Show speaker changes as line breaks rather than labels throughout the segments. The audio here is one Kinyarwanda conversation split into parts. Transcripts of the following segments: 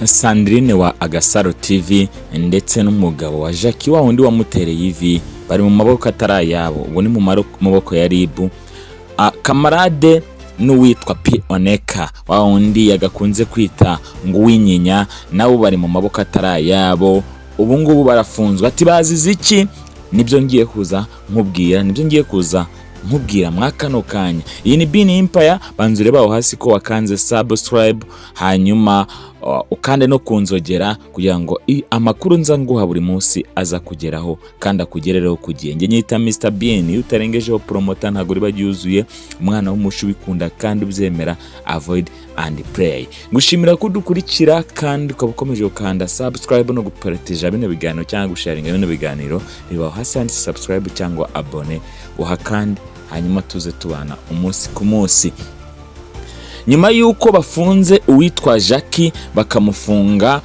SANDRINE wa Agasaro TV ndetse n'umugabo wa JACKY wa wundi wamutereye ivi bari mu maboko atarayabo, ubu ni mu maboko ya RIB. CAMARADE n'uwitwa Reka wa wundi yagakunze kwita ngo winyinya, nabo bari mu maboko atarayabo, ubu ngubu barafunzwe. Ati bazize iki? Nibyo ngiye kuza nkubwira mwakano kanya. Iyi ni binempire, banzure baho hasi ko wakanze subscribe, hanyuma ukande no kunzogera kugira ngo amakuru nza nguha buri munsi aza kugeraho kandi akugerereho kugiye. Nge nyita Mr Bien, utarengejeho promota ntago riba ryuzuye, umwana w'umushu bikunda kandi ubyemera, avoid and pray. Ngushimira ko dukurikira kandi ukaba ukomeje gukanda subscribe no gupartager bino biganiro cyangwa gusharinga bino biganiro. Riba hasi handitse subscribe cyangwa abone uhakande, hanyuma tuze tubana umunsi ku munsi. Nyuma yuko bafunze uwitwa JACKY bakamufunga,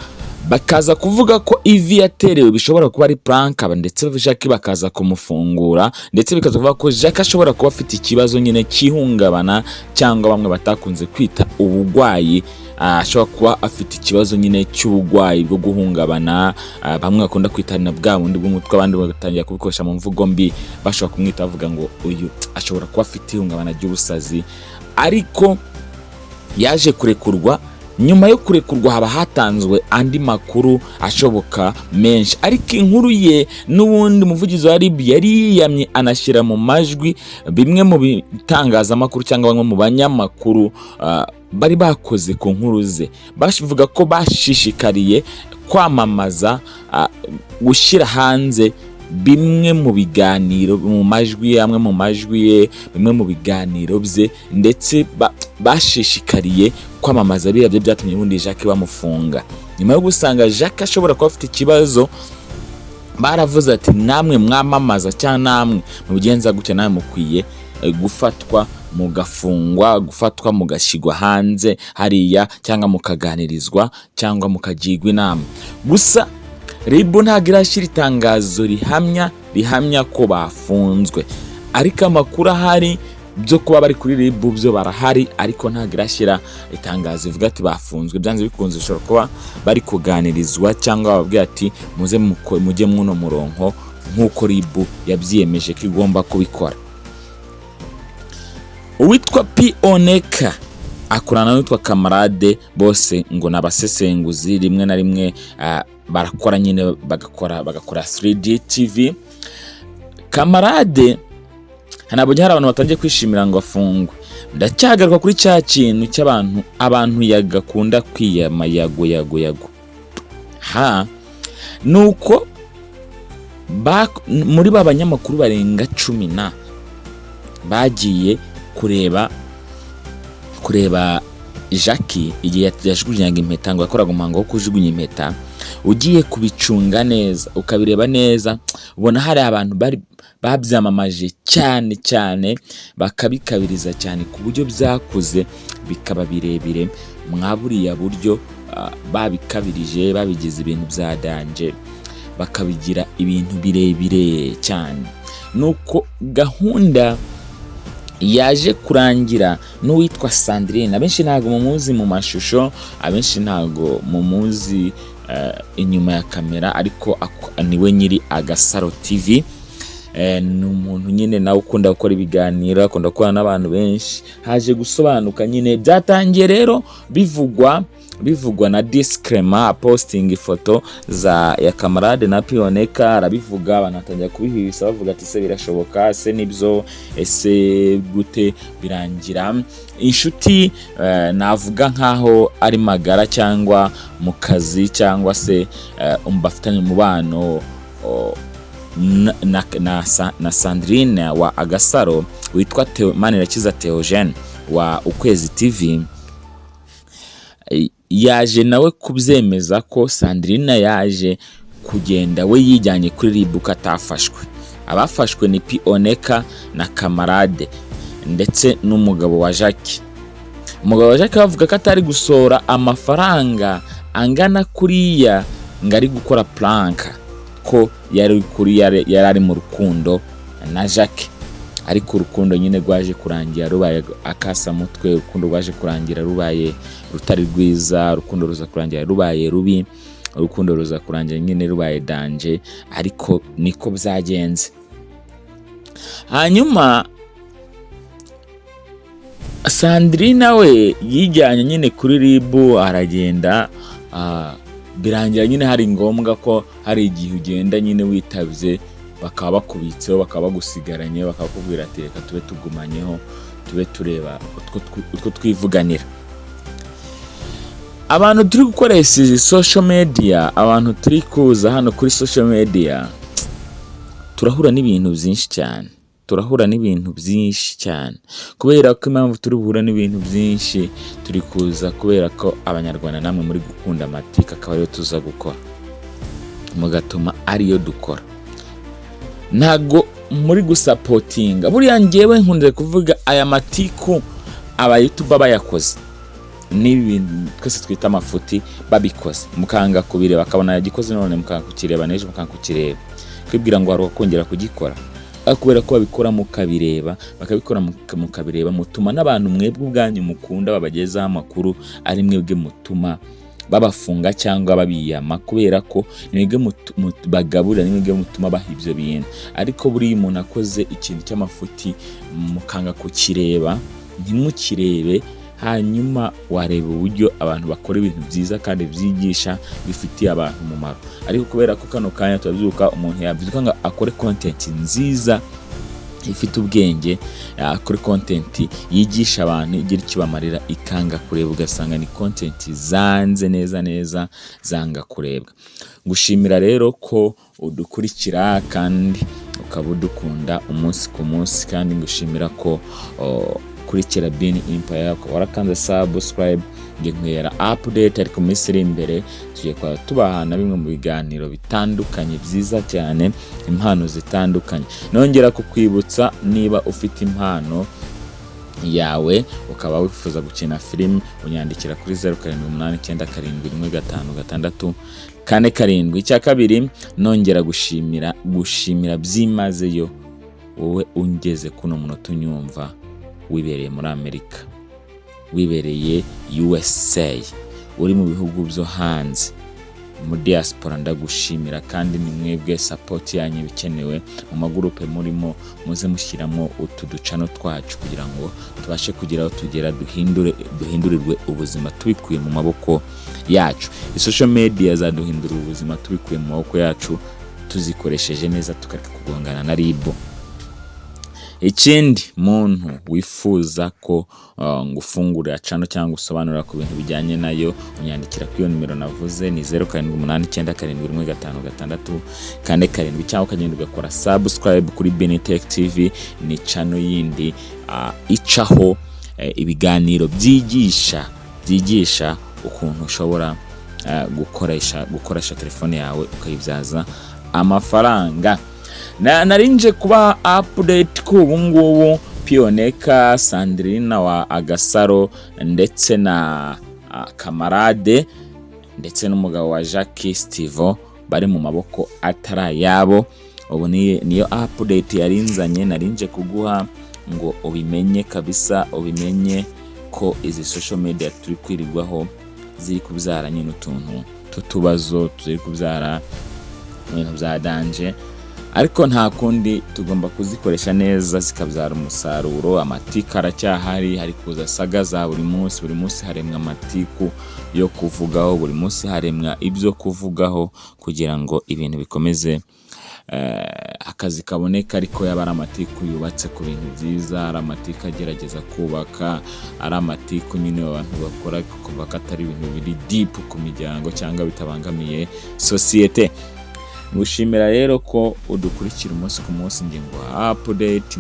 bakaza kuvuga ko ivi yaterewe bishobora kuba ari prank, ndetse JACKY bakaza kumufungura, ndetse bikaza kuvuga ko JACKY ashobora kuba afite ikibazo nyine cyihungabana, cyangwa bamwe batakunze kwita ubugwayi. Ashobora kuba afite ikibazo nyine cy'ubugwayi bwo guhungabana, bamwe bakunda kwita na bwa bundi bw'umutwe, abandi bagatangira kubikoresha mu mvugo mbi, bashobora kumwita bavuga ngo uyu ashobora kuba afite ihungabana ry'ubusazi. Ariko yaje kurekurwa. Nyuma yo kurekurwa haba hatanzwe andi makuru ashoboka menshi, ariko inkuru ye n'ubundi umuvugizi wa RIB yari yiyamye anashyira mu majwi bimwe mu bitangazamakuru cyangwa bamwe mu banyamakuru bari bakoze ku nkuru ze. Bavuga ko bashishikariye kwamamaza, gushyira hanze bimwe mu biganiro, mu majwi amwe mu majwi ye, bimwe mu biganiro bye, ndetse bashishikariye kwamamaza biriya byo byatumye ubundi JACKY bamufunga. Nyuma yo gusanga JACKY ashobora kuba afite ikibazo, baravuze ati namwe mwamamaza cyangwa namwe mubigenza gutya, nawe mukwiye gufatwa mugafungwa, gufatwa mugashyirwa hanze hariya, cyangwa mukaganirizwa, cyangwa mukagirwa inama. Gusa RIB ntabwo irashyira itangazo rihamya ko bafunzwe, ariko amakuru ahari byo kuba bari kuri RIB byo barahari, ariko ntabwo irashyira itangazo ivuga ati bafunzwe. Byanze bikunze bishobora kuba bari kuganirizwa, cyangwa bababwira ati muze mujye mwuno murongo nk'uko RIB yabyiyemeje ko igomba kubikora. Uwitwa Reka akorana n'uwitwa CAMARADE, bose ngo nabasesenguzi, rimwe na rimwe barakora nyine bagakora 3D TV. CAMARADE ntabwo hari abantu batangiye kwishimira ngo afungwe. Ndacyagaruka kuri cya kintu cy'abantu yagakunda kwiyama yago. Nuko muri ba banyamakuru barenga 10 bagiye kureba JACKY igihe yajugunyaga impeta, ngo yakoraga umuhango wo kujugunya impeta. Ugiye kubicunga neza ukabireba neza, ubona hari abantu babyamamaje cyane bakabikabiriza cyane ku buryo byakuze bikaba birebire. Mwaburiya buryo babikabirije, babigize ibintu bya danje, bakabigira ibintu birebire cyane. Nuko gahunda yaje kurangira n'uwitwa SANDRINE. Abenshi ntago mumuzi mu mashusho, abenshi ntago mumuzi inyuma ya kamera, ariko niwe nyiri Agasaro TV. Ni umuntu nyine nawe ukunda gukora ibiganiro, akunda gukorana n'abantu benshi. Haje gusobanuka nyine, byatangiye rero bivugwa na disclaimer, posting ifoto ya CAMARADE na Reka, arabivuga, banatangira kubihisa bavuga ati se birashoboka, se nibyo, ese gute birangira. Inshuti navuga nkaho ari magara, cyangwa mu kazi, cyangwa se bafitanye umubano na SANDRINE wa Agasaro, witwa Manirakiza Theogene wa Ukwezi TV. Yaje nawe kubyemeza ko SANDRINE yaje kugenda we yijyanye kuri RIB ko atafashwe. Abafashwe ni Reka na CAMARADE ndetse n'umugabo wa JACKY. Umugabo wa JACKY bavuga ko atari gusora amafaranga angana kuriya ngo ari gukora prank, ko yari ari mu rukundo na JACKY. ariko urukundo nyine rwaje kurangira rubaye akasamutwe, urukundo rwaje kurangira rubaye rutari rwiza, urukundo ruza kurangira rubaye rubi, urukundo ruza kurangira nyine rubaye danje, ariko niko byagenze. Hanyuma Sandrine nawe yijyanye nyine kuri ribu, aragenda birangira nyine hari ngombwa ko hari igihe ugenda nyine witabye bakaba bakubitseho, bakaba bagusigaranye, bakakubwira ati reka tube tugumanyeho, tube tureba utwo twivuganira. Abantu turi gukoresha izi social media, abantu turi kuza hano kuri social media, turahura n'ibintu byinshi cyane, kubera ko impamvu turi buhura n'ibintu byinshi, turi kuza kubera ko abanyarwanda namwe muri gukunda amatika, akaba ariyo tuza gukora, mugatuma ariyo dukora, ntago muri gusapotinga. Buriya ngewe nkunze kuvuga aya matiku aba YouTube bayakoze n'ibintu twese twita amafuti babikoze, mukanga kubireba akabona yagikoze, none mukanga kukireba, neje mukanga kukireba, kwibwira ngo hari kongera kugikora. Kubera ko babikora mukabireba, bakabikora mukabireba, mutuma n'abantu mwebwe ubwanyu mukunda babagezaho amakuru ari mwebwe mutuma babafunga cyangwa babiyama, kubera ko nimwebwe bagaburira, nimwebwe mutuma baha ibyo bintu. Ariko buri umuntu akoze ikintu cy'amafuti mukanga kukireba, ntimukirebe, hanyuma wareba uburyo abantu bakora ibintu byiza kandi byigisha bifitiye abantu umumaro. Ariko kubera ko kano kanya tubyuka umuntu yavuga ngo akore content nziza ifite ubwenge, akore content yigisha abantu igira ikibamarira, ikanga kureba, ugasanga ni content zanze neza zanga kurebwa. Ngushimira rero ko udukurikira kandi ukaba udukunda umunsi ku munsi, kandi ngushimira ko kurikira binempire, ko warakanze subscribe, ngiye update ariko misiri imbere tugiye kwa tubahana bimwe mu biganiro bitandukanye byiza cyane, impano zitandukanye. Nongera kukwibutsa, niba ufite impano yawe ukaba wifuza gukina film, unyandikira kuri 0789755647. Icya kabiri, nongera gushimira byimazeyo wowe ungeze kuno munota unyumva, wibereye muri Amerika, wibereye USA, uri mu bihugu byo hanze, mu diaspora, ndagushimira. Kandi ni mwebwe support yanyu bikenewe mu magurupe murimo, muze mushyiramo utuducano twacu kugira ngo tubashe kugeraho tugera, duhindurirwe ubuzima tubikuye mu maboko yacu. Social media zaduhindurira ubuzima tubikuye mu maboko yacu, tuzikoresheje neza, tukareka kugongana na ribu. Ikindi, muntu wifuza ko ngufungurira channel cyangwa usobanura ku bintu bijyanye nayo, unyandikira kuri iyo nimero navuze, ni 0789755647, cyangwa ukagenda ugakora subscribe kuri binempire TV. Ni channel yindi icaho ibiganiro byigisha ukuntu ushobora gukoresha telefone yawe ukayibyaza amafaranga. Narinje kuba update ku ubungubu Pioneka, Sandrine wa Agasaro, ndetse na CAMARADE, ndetse n'umugabo wa JACKY Steve bari mu maboko atari yabo. Ubu niyo update yarinzanye, narinje kuguha ngo ubimenye kabisa, ubimenye ko izi social media turi kwirirwaho ziri kubyara nyine utuntu tutubazo, turi kubyara ibintu bya danje, ariko nta kundi tugomba kuzikoresha neza zikabyara umusaruro. Amatiku aracyahari, hari kuza saga za buri munsi haremwa amatiku yo kuvugaho, buri munsi haremwa ibyo kuvugaho kugira ngo ibintu bikomeze akazi kaboneka. Ariko yaba ari amatiku yubatse ku bintu byiza, ari amatiku agerageza kubaka, ari amatiku nyine abantu bakora kubaka atari ibintu biri deep ku miryango cyangwa bitabangamiye societe. Ngushimira rero ko udukurikira umunsi ku munsi, ngingo update.